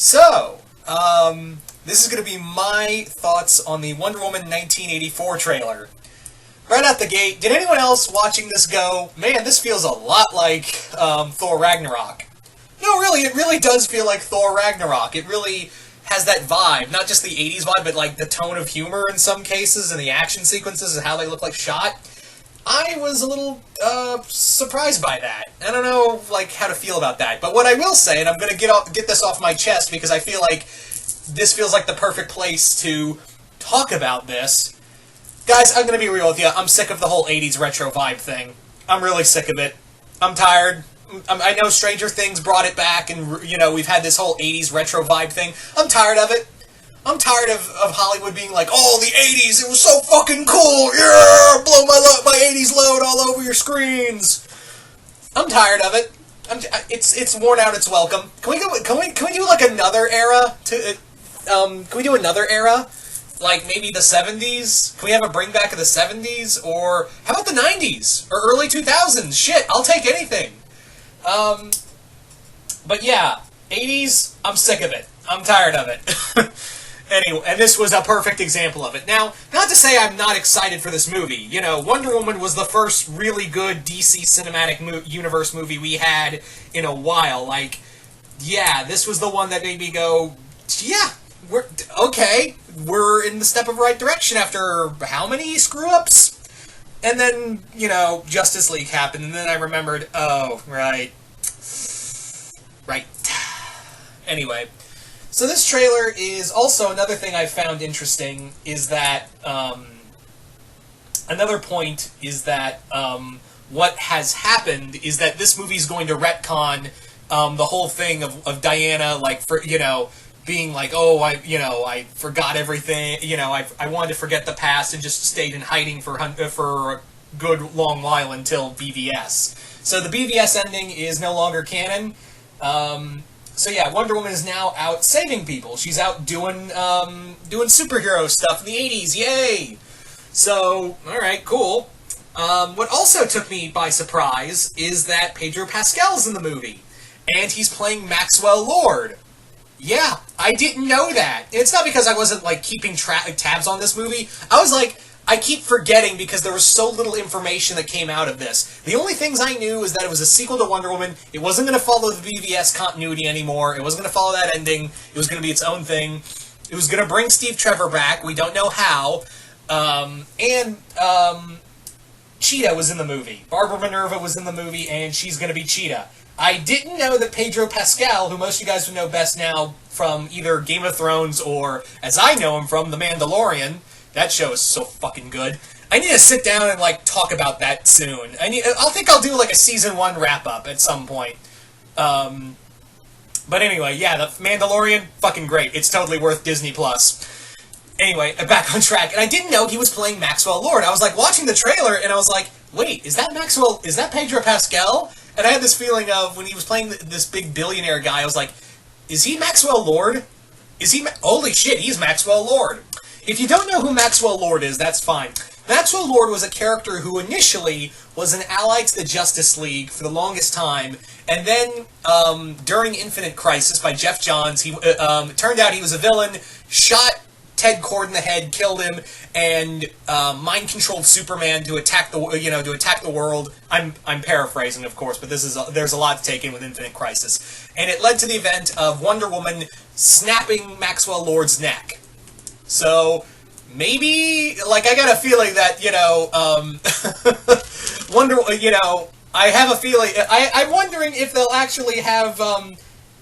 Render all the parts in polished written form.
So, this is going to be my thoughts on the Wonder Woman 1984 trailer. Right out the gate, did anyone else watching this go, man, this feels a lot like Thor Ragnarok? No, really, it really does feel like Thor Ragnarok. It really has that vibe, not just the 80s vibe, but like the tone of humor in some cases, and the action sequences and how they look like shot. I was a little surprised by that. I don't know like how to feel about that. But what I will say, and I'm going to get this off my chest because I feel like this feels like the perfect place to talk about this. Guys, I'm going to be real with you. I'm sick of the whole 80s retro vibe thing. I'm really sick of it. I'm tired. I know Stranger Things brought it back, and you know we've had this whole 80s retro vibe thing. I'm tired of it. I'm tired of Hollywood being like, oh, the 80s, it was so fucking cool, yeah, blow my 80s load all over your screens. I'm tired of it. It's worn out its welcome. Can we do like another era? Can we do another era? Like maybe the 70s? Can we have a bring back of the 70s? Or how about the 90s? Or early 2000s? Shit, I'll take anything. But yeah, 80s, I'm sick of it. I'm tired of it. Anyway, and this was a perfect example of it. Now, not to say I'm not excited for this movie. You know, Wonder Woman was the first really good DC Cinematic Universe movie we had in a while. Like, yeah, this was the one that made me go, yeah, we're in the step of right direction after how many screw-ups? And then, you know, Justice League happened, and then I remembered, oh, right. Anyway. So this trailer is also another thing I found interesting is that, another point is that, what has happened is that this movie is going to retcon, the whole thing of Diana, like, for, you know, being like, oh, I forgot everything, you know, I wanted to forget the past and just stayed in hiding for a good long while until BVS. So the BVS ending is no longer canon. So yeah, Wonder Woman is now out saving people. She's out doing superhero stuff in the 80s. Yay! So, alright, cool. What also took me by surprise is that Pedro Pascal's in the movie. And he's playing Maxwell Lord. Yeah, I didn't know that. It's not because I wasn't, like, keeping tabs on this movie. I keep forgetting because there was so little information that came out of this. The only things I knew is that it was a sequel to Wonder Woman. It wasn't going to follow the BVS continuity anymore. It wasn't going to follow that ending. It was going to be its own thing. It was going to bring Steve Trevor back. We don't know how. Cheetah was in the movie. Barbara Minerva was in the movie, and she's going to be Cheetah. I didn't know that Pedro Pascal, who most of you guys would know best now from either Game of Thrones or, as I know him from, The Mandalorian. That show is so fucking good. I need to sit down and, like, talk about that soon. I'll do, like, a Season 1 wrap-up at some point. But anyway, yeah, The Mandalorian, fucking great. It's totally worth Disney+. Anyway, back on track. And I didn't know he was playing Maxwell Lord. I was, like, watching the trailer, and I was like, wait, is that Pedro Pascal? And I had this feeling of, when he was playing this big billionaire guy, I was like, is he Maxwell Lord? Holy shit, he's Maxwell Lord. If you don't know who Maxwell Lord is, that's fine. Maxwell Lord was a character who initially was an ally to the Justice League for the longest time, and then during Infinite Crisis by Jeff Johns, it turned out he was a villain, shot Ted Kord in the head, killed him, and mind-controlled Superman to attack the world. I'm paraphrasing, of course, but there's a lot to take in with Infinite Crisis, and it led to the event of Wonder Woman snapping Maxwell Lord's neck. So, maybe, like, I got a feeling that, I have a feeling, I'm wondering if they'll actually have,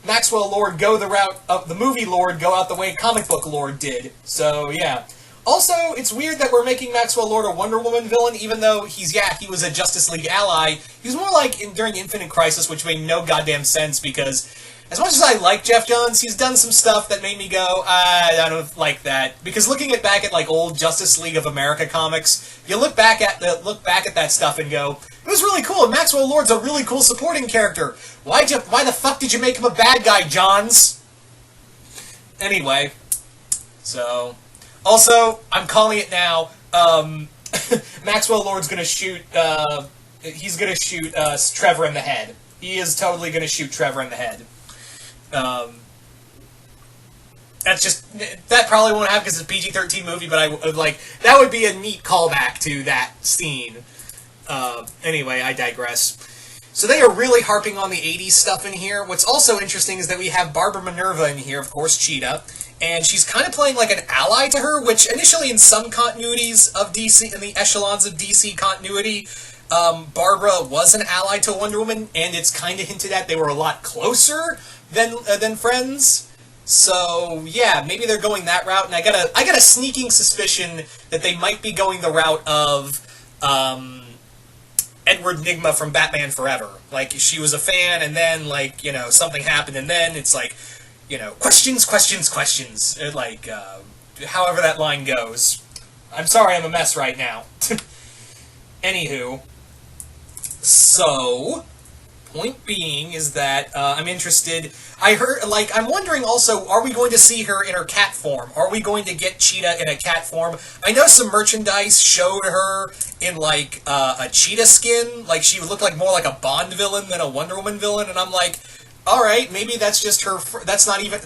Maxwell Lord go the route of the movie Lord, go out the way comic book Lord did. So, yeah. Also, it's weird that we're making Maxwell Lord a Wonder Woman villain, even though he was a Justice League ally. He was more like during Infinite Crisis, which made no goddamn sense, because as much as I like Jeff Johns, he's done some stuff that made me go, I don't like that. Because looking back at like old Justice League of America comics, you look back at that stuff and go, it was really cool, and Maxwell Lord's a really cool supporting character. Why the fuck did you make him a bad guy, Johns? Anyway, so also, I'm calling it now, Maxwell Lord's gonna shoot, he's gonna shoot, Trevor in the head. He is totally gonna shoot Trevor in the head. that probably won't happen because it's a PG-13 movie, but I would like that would be a neat callback to that scene. Anyway, I digress. So they are really harping on the 80s stuff in here. What's also interesting is that we have Barbara Minerva in here, of course, Cheetah, and she's kind of playing like an ally to her, which initially in some continuities of DC, in the echelons of DC continuity, Barbara was an ally to Wonder Woman, and it's kind of hinted at they were a lot closer than friends. So yeah, maybe they're going that route, and I got a sneaking suspicion that they might be going the route of Edward Nygma from Batman Forever. Like, she was a fan, and then, like, you know, something happened, and then it's like, you know, questions. Like, however that line goes. I'm sorry I'm a mess right now. Anywho, so, point being is that I'm interested. I'm wondering also, are we going to see her in her cat form? Are we going to get Cheetah in a cat form? I know some merchandise showed her in, like, a cheetah skin. Like, she looked like more like a Bond villain than a Wonder Woman villain, and I'm like, alright, maybe that's just her,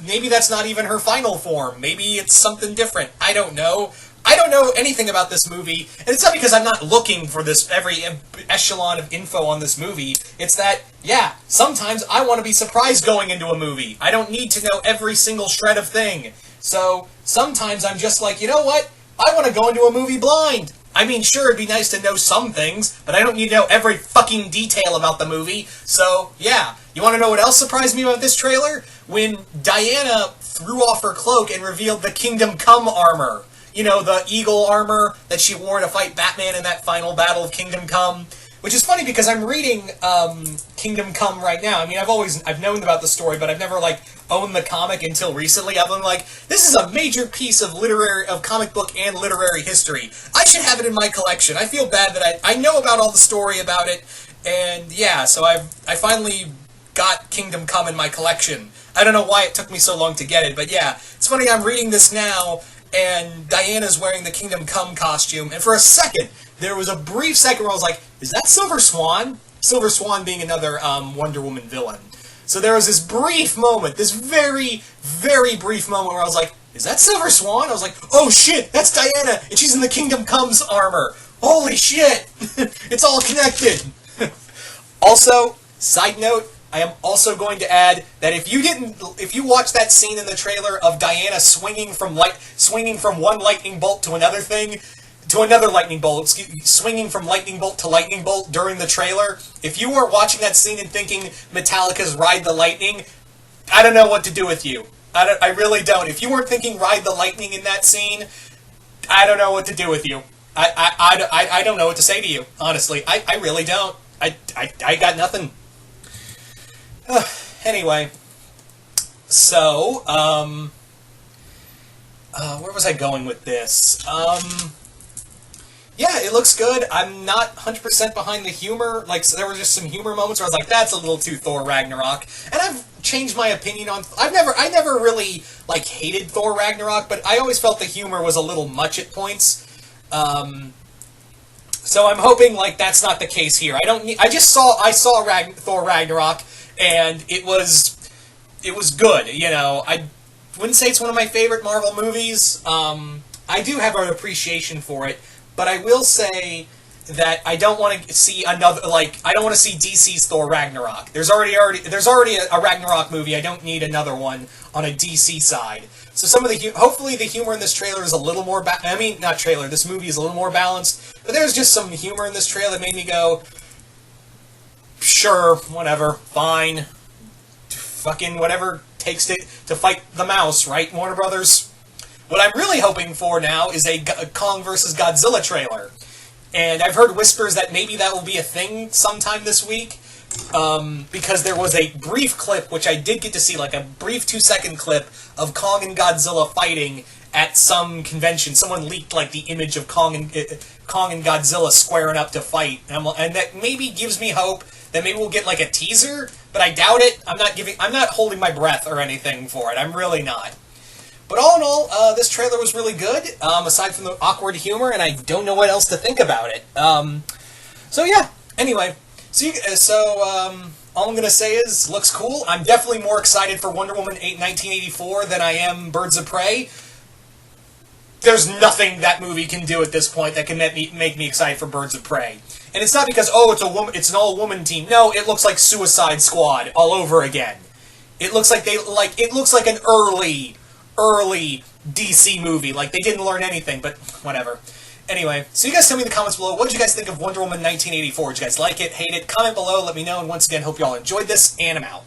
maybe that's not even her final form. Maybe it's something different. I don't know. I don't know anything about this movie, and it's not because I'm not looking for this every echelon of info on this movie. It's that, yeah, sometimes I want to be surprised going into a movie. I don't need to know every single shred of thing. So, sometimes I'm just like, you know what? I want to go into a movie blind. I mean, sure, it'd be nice to know some things, but I don't need to know every fucking detail about the movie. So, yeah. You want to know what else surprised me about this trailer? When Diana threw off her cloak and revealed the Kingdom Come armor. You know, the eagle armor that she wore to fight Batman in that final battle of Kingdom Come. Which is funny because I'm reading Kingdom Come right now. I mean, I've known about the story, but I've never, like, owned the comic until recently. I've been like, this is a major piece of comic book and literary history. I should have it in my collection. I feel bad that I know about all the story about it, and yeah, so I finally got Kingdom Come in my collection. I don't know why it took me so long to get it, but yeah, it's funny, I'm reading this now, and Diana's wearing the Kingdom Come costume, and for a second, there was a brief second where I was like, is that Silver Swan? Silver Swan being another Wonder Woman villain. So there was this brief moment, this very, very brief moment where I was like, is that Silver Swan? I was like, oh shit, that's Diana, and she's in the Kingdom Come's armor. Holy shit! It's all connected! Also, side note, I am also going to add that if you watch that scene in the trailer of Diana swinging from one lightning bolt to another lightning bolt, swinging from lightning bolt to lightning bolt during the trailer, if you weren't watching that scene and thinking Metallica's Ride the Lightning, I don't know what to do with you. I really don't. If you weren't thinking Ride the Lightning in that scene, I don't know what to do with you. I don't know what to say to you, honestly. I really don't. I got nothing. Anyway, so, where was I going with this? Yeah, it looks good. I'm not 100% behind the humor. Like, so there were just some humor moments where I was like, that's a little too Thor Ragnarok. And I've changed my opinion on... I never really, like, hated Thor Ragnarok, but I always felt the humor was a little much at points. So I'm hoping, like, that's not the case here. I saw Thor Ragnarok, and it was good, you know. I wouldn't say it's one of my favorite Marvel movies. I do have an appreciation for it, but I will say that I don't want to see another, like, I don't want to see DC's Thor Ragnarok. There's already a Ragnarok movie. I don't need another one on a DC side. So hopefully the humor in this trailer is a little more, this movie is a little more balanced, but there's just some humor in this trailer that made me go, sure, whatever, fine, fucking whatever takes it to fight the mouse, right, Warner Brothers? What I'm really hoping for now is a Kong vs. Godzilla trailer. And I've heard whispers that maybe that will be a thing sometime this week, because there was a brief clip, which I did get to see, like a brief 2-second clip of Kong and Godzilla fighting at some convention. Someone leaked, like, the image of Kong and Godzilla squaring up to fight. And that maybe gives me hope that maybe we'll get, like, a teaser, but I doubt it. I'm not holding my breath or anything for it. I'm really not. But all in all, this trailer was really good, aside from the awkward humor, and I don't know what else to think about it. So yeah, anyway. All I'm going to say is, looks cool. I'm definitely more excited for Wonder Woman 1984 than I am Birds of Prey. There's nothing that movie can do at this point that can make me excited for Birds of Prey. And it's not because, oh, it's an all-woman team. No, it looks like Suicide Squad all over again. It looks like it looks like an early DC movie. Like, they didn't learn anything, but whatever. Anyway, so you guys tell me in the comments below, what did you guys think of Wonder Woman 1984? Did you guys like it, hate it? Comment below, let me know, and once again, hope you all enjoyed this, and I'm out.